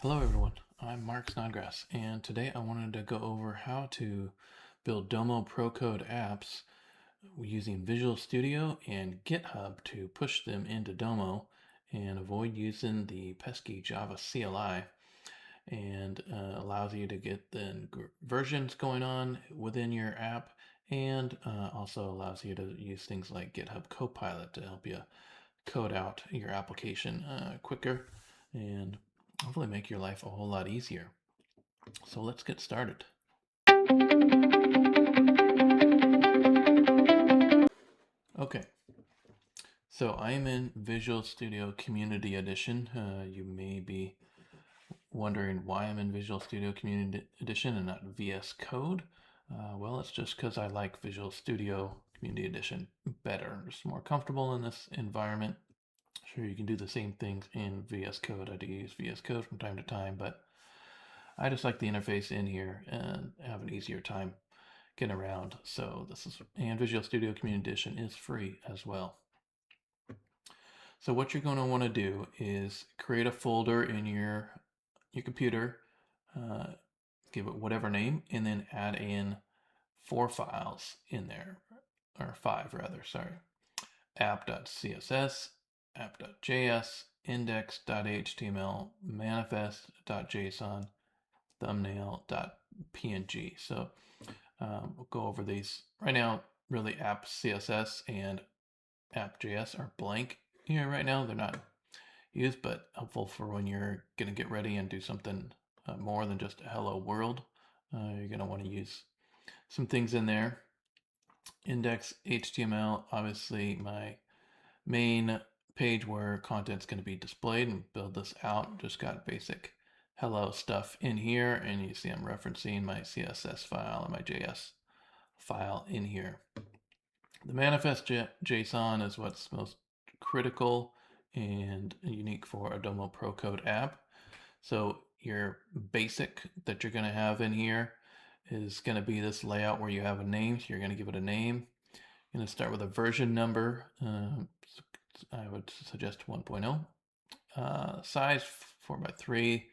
Hello everyone, I'm Mark Snodgrass, and today I wanted to go over how to build Domo Pro Code apps using Visual Studio and GitHub to push them into Domo and avoid using the pesky Java CLI, and allows you to get the versions going on within your app, and also allows you to use things like GitHub Copilot to help you code out your application quicker and hopefully make your life a whole lot easier. So let's get started. Okay, so I am in Visual Studio Community Edition. You may be wondering why I'm in Visual Studio Community Edition and not VS Code. Well, it's just because I like Visual Studio Community Edition better. I'm just more comfortable in this environment. Sure, you can do the same things in VS Code. I do use VS Code from time to time, but I just like the interface in here and have an easier time getting around. So and Visual Studio Community Edition is free as well. So what you're going to want to do is create a folder in your computer, uh, give it whatever name, and then add in 4 files in there, or 5 rather, sorry. app.css, app.js, index.html, manifest.json, thumbnail.png. So we'll go over these right now. Really, app CSS and app.js are blank here right now. They're not used, but helpful for when you're going to get ready and do something more than just a hello world. You're going to want to use some things in there. Index HTML, obviously my main page where content's going to be displayed, and build this out. Just got basic hello stuff in here, and you see I'm referencing my CSS file and my JS file in here. The manifest JSON is what's most critical and unique for a Domo Pro Code app. So your basic that you're going to have in here is going to be this layout where you have a name. So you're going to give it a name. You're going to start with a version number. I would suggest 1.0. Size 4x3.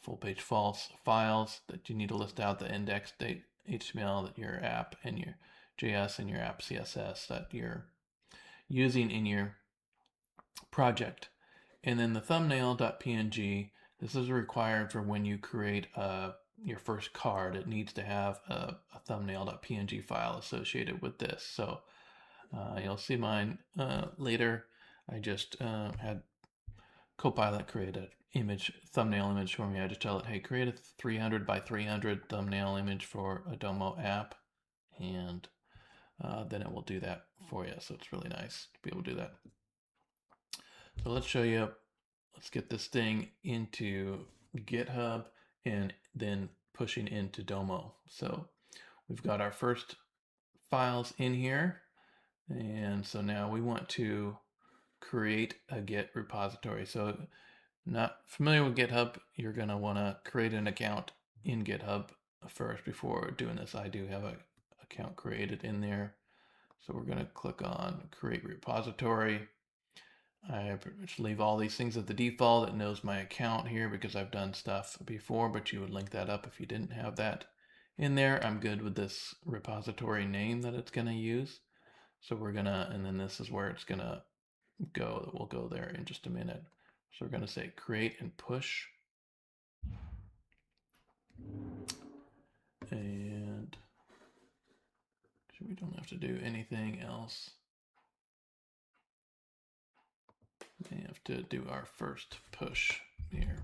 Full page false files that you need to list out the index date HTML that your app and your JS and your app CSS that you're using in your project. And then the thumbnail.png, this is required for when you create your first card. It needs to have a thumbnail.png file associated with this. So you'll see mine later. I just had Copilot create an thumbnail image for me. I just tell it, hey, create a 300 by 300 thumbnail image for a Domo app, and then it will do that for you. So it's really nice to be able to do that. So let's show you, let's get this thing into GitHub and then pushing into Domo. So we've got our first files in here. And so now we want to create a Git repository. So not familiar with GitHub, you're going to want to create an account in GitHub first before doing this. I do have an account created in there. So we're going to click on create repository. I just leave all these things at the default. It knows my account here because I've done stuff before, but you would link that up if you didn't have that in there. I'm good with this repository name that it's going to use. So we're going to, and then this is where it's going to go. We'll go there in just a minute. So we're going to say create and push. And we don't have to do anything else. We have to do our first push here.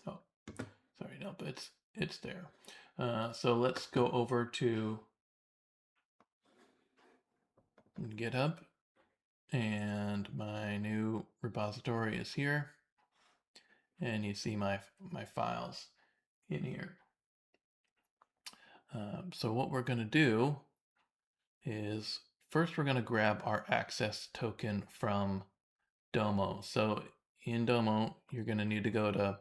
Oh, sorry, no, but it's there. So let's go over to GitHub, and my new repository is here, and you see my files in here. So what we're going to do is first we're going to grab our access token from Domo. So in Domo, you're going to need to go to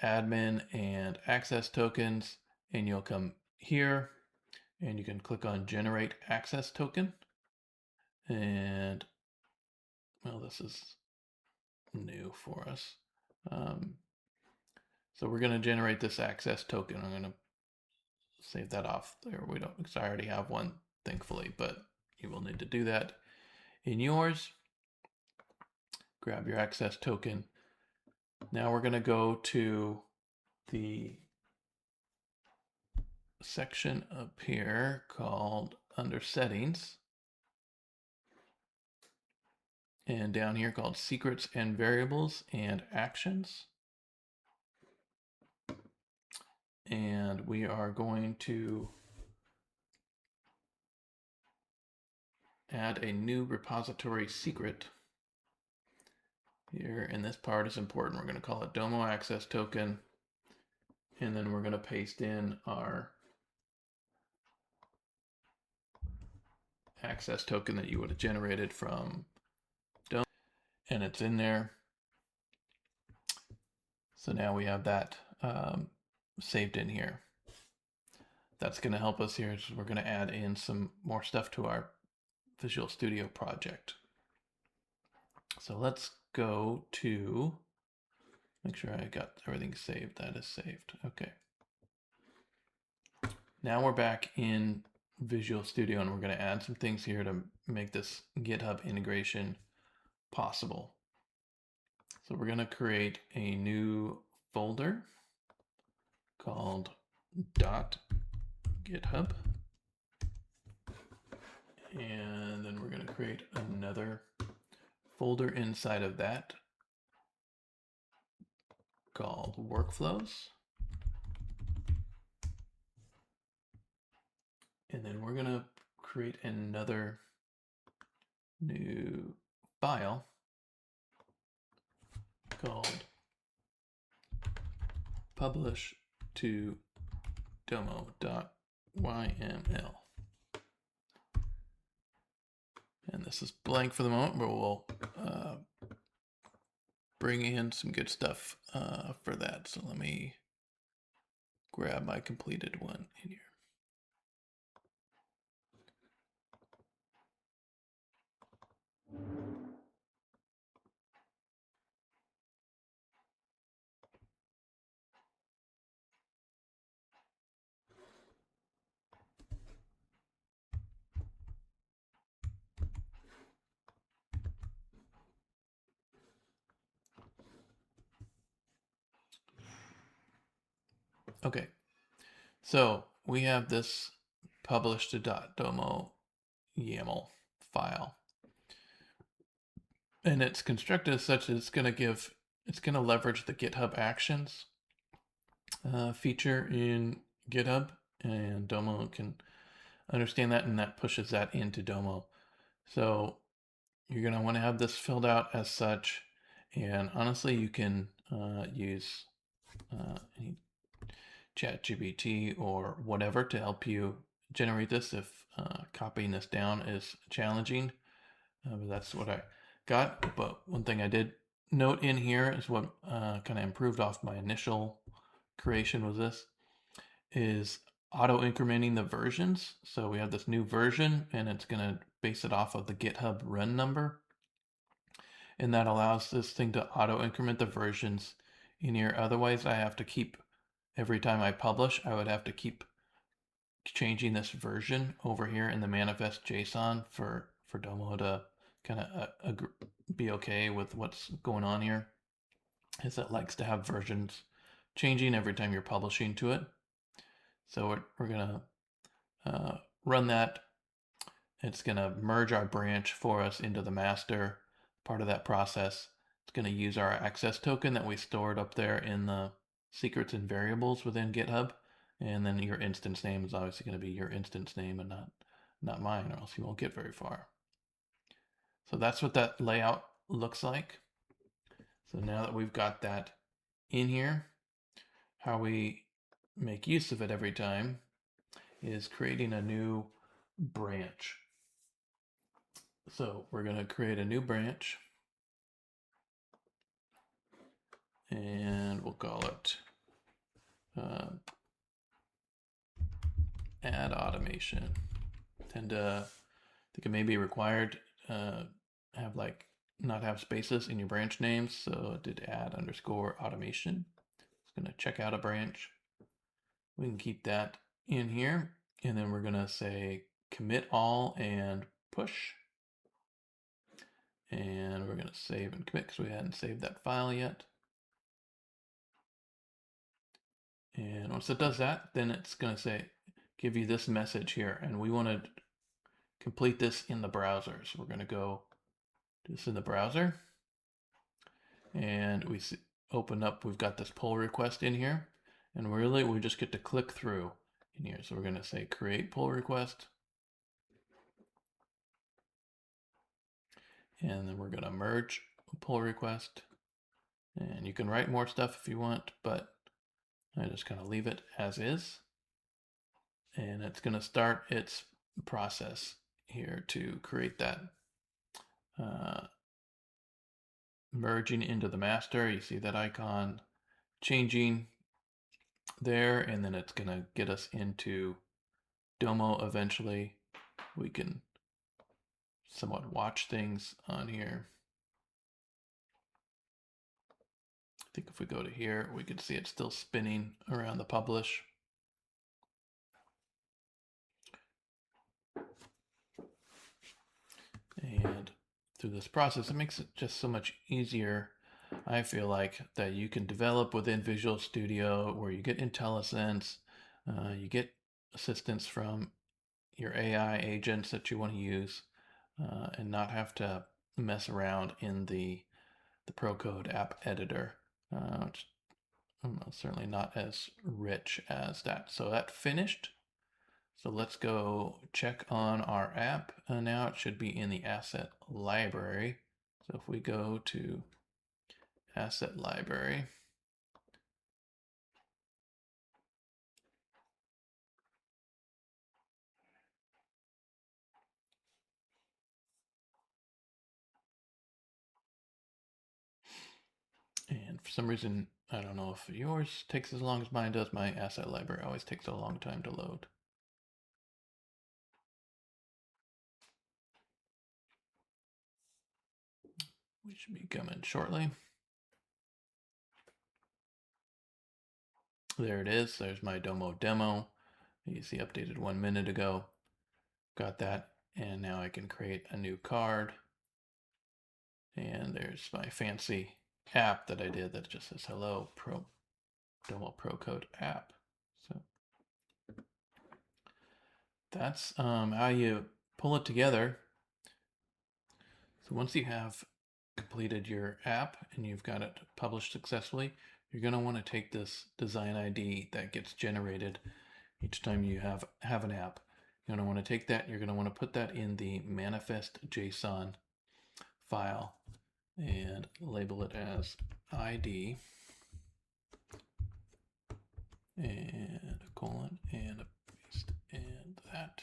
admin and access tokens, and you'll come here and you can click on generate access token. And well, this is new for us. So we're going to generate this access token. I'm going to save that off there. We don't, because I already have one, thankfully, but you will need to do that in yours. Grab your access token. Now we're going to go to the section up here called under settings, and down here called secrets and variables and actions. And we are going to add a new repository secret here, and this part is important. We're going to call it Domo access token, and then we're going to paste in our access token that you would have generated from Domo, and it's in there. So now we have that saved in here. That's going to help us here. So we're going to add in some more stuff to our Visual Studio project. So let's go to, make sure I got everything saved. That is saved. Okay. Now we're back in Visual Studio, and we're going to add some things here to make this GitHub integration possible. So we're going to create a new folder called .github, and then we're going to create another folder inside of that called workflows, and then we're going to create another new file called publish to domo.yml. And this is blank for the moment, but we'll bring in some good stuff for that. So let me grab my completed one in here. Okay, so we have this publish to .domo YAML file, and it's constructed as such that it's going to leverage the GitHub Actions feature in GitHub, and Domo can understand that, and that pushes that into Domo. So you're going to want to have this filled out as such, and honestly you can use any ChatGPT or whatever to help you generate this if copying this down is challenging. But that's what I got. But one thing I did note in here is what kind of improved off my initial creation was this, is auto incrementing the versions. So we have this new version, and it's going to base it off of the GitHub run number. And that allows this thing to auto increment the versions in here. Otherwise, I have to keep, every time I publish, I would have to keep changing this version over here in the manifest JSON for Domo to kind of be okay with what's going on here, is it likes to have versions changing every time you're publishing to it. So we're going to run that. It's going to merge our branch for us into the master part of that process. It's going to use our access token that we stored up there in the secrets and variables within GitHub. And then your instance name is obviously going to be your instance name and not mine, or else you won't get very far. So that's what that layout looks like. So now that we've got that in here, how we make use of it every time is creating a new branch. So we're going to create a new branch, and we'll call it add automation. Tend to think it may be required have like not have spaces in your branch names, so it did add underscore automation. It's going to check out a branch. We can keep that in here, and then we're going to say commit all and push. And we're going to save and commit because we hadn't saved that file yet. And once it does that, then it's going to say, give you this message here. And we want to complete this in the browser. So we're going to go do this in the browser. And we open up, we've got this pull request in here. And really, we just get to click through in here. So we're going to say create pull request. And then we're going to merge pull request. And you can write more stuff if you want, but I just kind of leave it as is. And it's going to start its process here to create that merging into the master. You see that icon changing there, and then it's going to get us into Domo eventually. We can somewhat watch things on here. I think if we go to here, we can see it's still spinning around the publish. And through this process, it makes it just so much easier, I feel like, that you can develop within Visual Studio, where you get IntelliSense, you get assistance from your AI agents that you want to use, and not have to mess around in the Pro Code app editor, which certainly not as rich as that. So that finished. So let's go check on our app. Now it should be in the asset library. So if we go to asset library, and for some reason, I don't know if yours takes as long as mine does, my asset library always takes a long time to load. We should be coming shortly. There it is. There's my Domo demo. You see updated 1 minute ago. Got that. And now I can create a new card. And there's my fancy app that I did that just says hello, Domo Pro Code app. So that's how you pull it together. So once you have completed your app and you've got it published successfully, you're going to want to take this design ID that gets generated each time you have an app. You're going to want to take that, you're going to want to put that in the manifest.json file and label it as ID and a colon and a paste and that.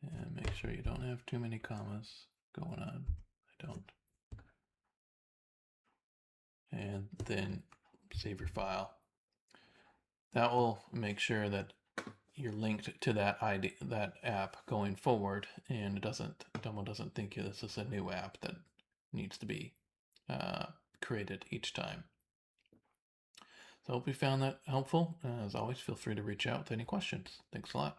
And make sure you don't have too many commas going on. I don't. And then save your file. That will make sure that you're linked to that ID, that app going forward, and Domo doesn't think this is a new app that needs to be created each time. So I hope you found that helpful. As always, feel free to reach out with any questions. Thanks a lot.